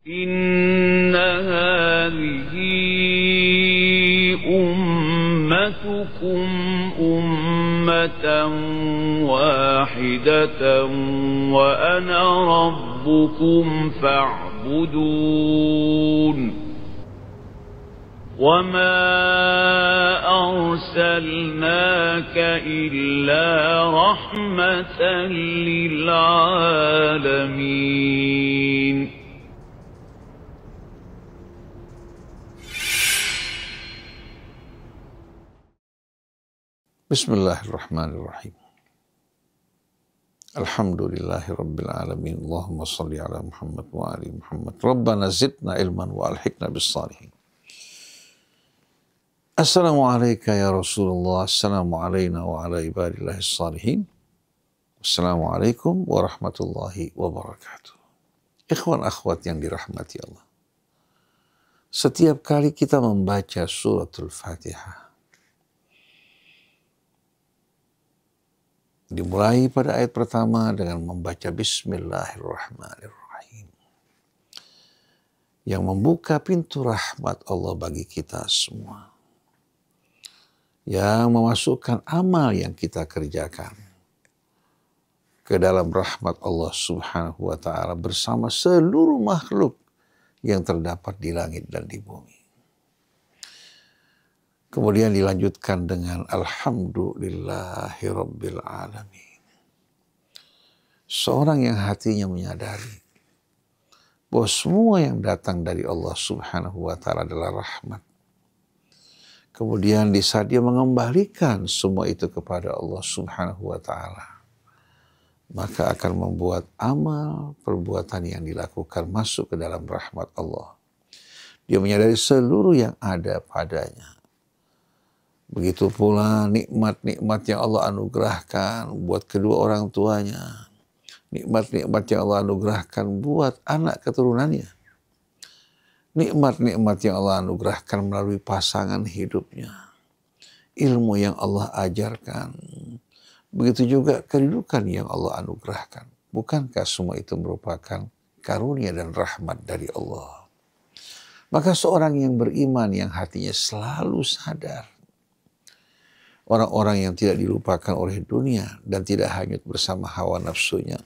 إن هذه أمتكم أمة واحدة وأنا ربكم فاعبدون وما أرسلناك إلا رحمة للعالمين. Bismillahirrahmanirrahim. Alhamdulillahi rabbil alamin. Allahumma salli ala Muhammad wa ali Muhammad. Rabbana zidna ilman wa alhiqna bis salihin. Assalamualaikum ya Rasulullah. Assalamu alayna wa ala ibadillahis salihin. Assalamualaikum warahmatullahi wabarakatuh. Ikhwan akhwat yang dirahmati Allah. Setiap kali kita membaca suratul Fatihah, dimulai pada ayat pertama dengan membaca Bismillahirrahmanirrahim, yang membuka pintu rahmat Allah bagi kita semua, yang memasukkan amal yang kita kerjakan ke dalam rahmat Allah Subhanahu wa ta'ala bersama seluruh makhluk yang terdapat di langit dan di bumi. Kemudian dilanjutkan dengan Alhamdulillahi Rabbil Alamin. Seorang yang hatinya menyadari bahwa semua yang datang dari Allah Subhanahu wa ta'ala adalah rahmat. Kemudian di saat dia mengembalikan semua itu kepada Allah Subhanahu wa ta'ala, maka akan membuat amal perbuatan yang dilakukan masuk ke dalam rahmat Allah. Dia menyadari seluruh yang ada padanya. Begitu pula nikmat-nikmat yang Allah anugerahkan buat kedua orang tuanya. Nikmat-nikmat yang Allah anugerahkan buat anak keturunannya. Nikmat-nikmat yang Allah anugerahkan melalui pasangan hidupnya. Ilmu yang Allah ajarkan. Begitu juga kedudukan yang Allah anugerahkan. Bukankah semua itu merupakan karunia dan rahmat dari Allah? Maka seorang yang beriman yang hatinya selalu sadar, orang-orang yang tidak dilupakan oleh dunia dan tidak hanyut bersama hawa nafsunya.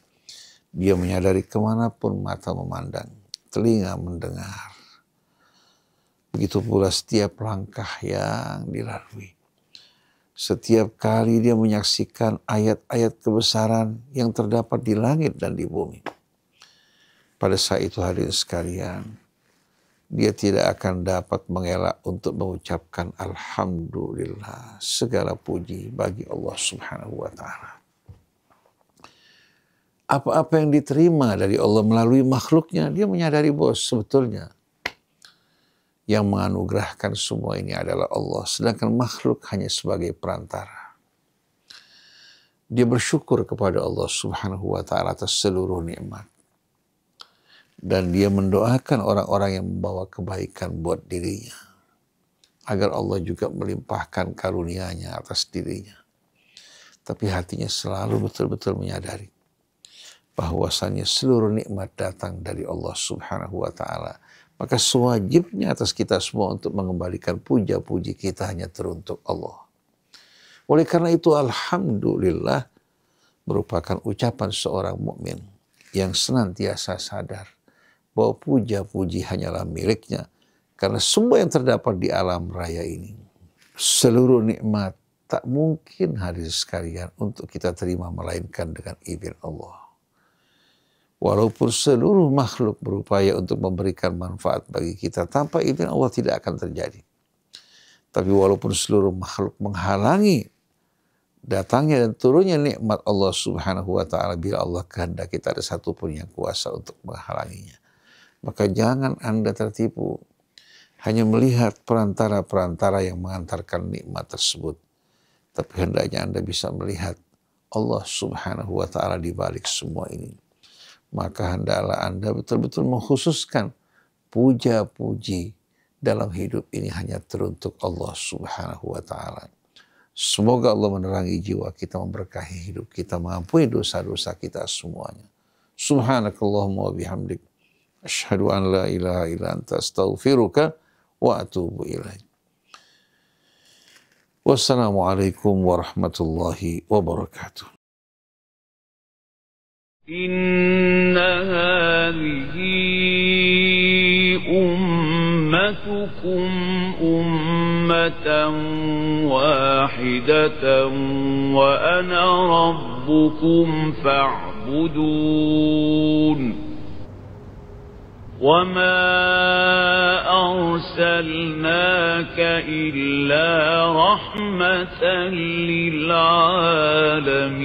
Dia menyadari kemanapun mata memandang, telinga mendengar. Begitu pula setiap langkah yang dilalui. Setiap kali dia menyaksikan ayat-ayat kebesaran yang terdapat di langit dan di bumi. Pada saat itu hadirin sekalian, dia tidak akan dapat mengelak untuk mengucapkan Alhamdulillah, segala puji bagi Allah Subhanahu wa ta'ala. Apa-apa yang diterima dari Allah melalui makhluknya, dia menyadari bahwa sebetulnya yang menganugerahkan semua ini adalah Allah, sedangkan makhluk hanya sebagai perantara. Dia bersyukur kepada Allah Subhanahu wa ta'ala atas seluruh nikmat. Dan dia mendoakan orang-orang yang membawa kebaikan buat dirinya, agar Allah juga melimpahkan karunia-Nya atas dirinya. Tapi hatinya selalu betul-betul menyadari bahwasannya seluruh nikmat datang dari Allah Subhanahu wa ta'ala. Maka sewajibnya atas kita semua untuk mengembalikan puja-puji kita hanya teruntuk Allah. Oleh karena itu Alhamdulillah merupakan ucapan seorang mukmin yang senantiasa sadar bahwa puja-puji hanyalah miliknya, karena semua yang terdapat di alam raya ini, seluruh nikmat tak mungkin hadir sekalian untuk kita terima melainkan dengan izin Allah. Walaupun seluruh makhluk berupaya untuk memberikan manfaat bagi kita, tanpa izin Allah tidak akan terjadi. Tapi walaupun seluruh makhluk menghalangi datangnya dan turunnya nikmat Allah Subhanahu wa ta'ala, bila Allah kehendaki tak ada satupun yang kuasa untuk menghalanginya. Maka jangan Anda tertipu hanya melihat perantara-perantara yang mengantarkan nikmat tersebut. Tapi hendaknya Anda bisa melihat Allah Subhanahu wa ta'ala di balik semua ini. Maka hendaklah Anda betul-betul mengkhususkan puja-puji dalam hidup ini hanya teruntuk Allah Subhanahu wa ta'ala. Semoga Allah menerangi jiwa kita, memberkahi hidup kita, mengampuni dosa-dosa kita semuanya. Subhanakallahumma wa bihamdik. Asyhadu an la ilaha illa anta astaghfiruka wa atubu ilaik. Wassalamualaikum warahmatullahi wabarakatuh. Inna hadhihi ummatukum ummatan wahidatan wa ana rabbukum fa'budun. وَمَا أَرْسَلْنَاكَ إِلَّا رَحْمَةً لِلْعَالَمِينَ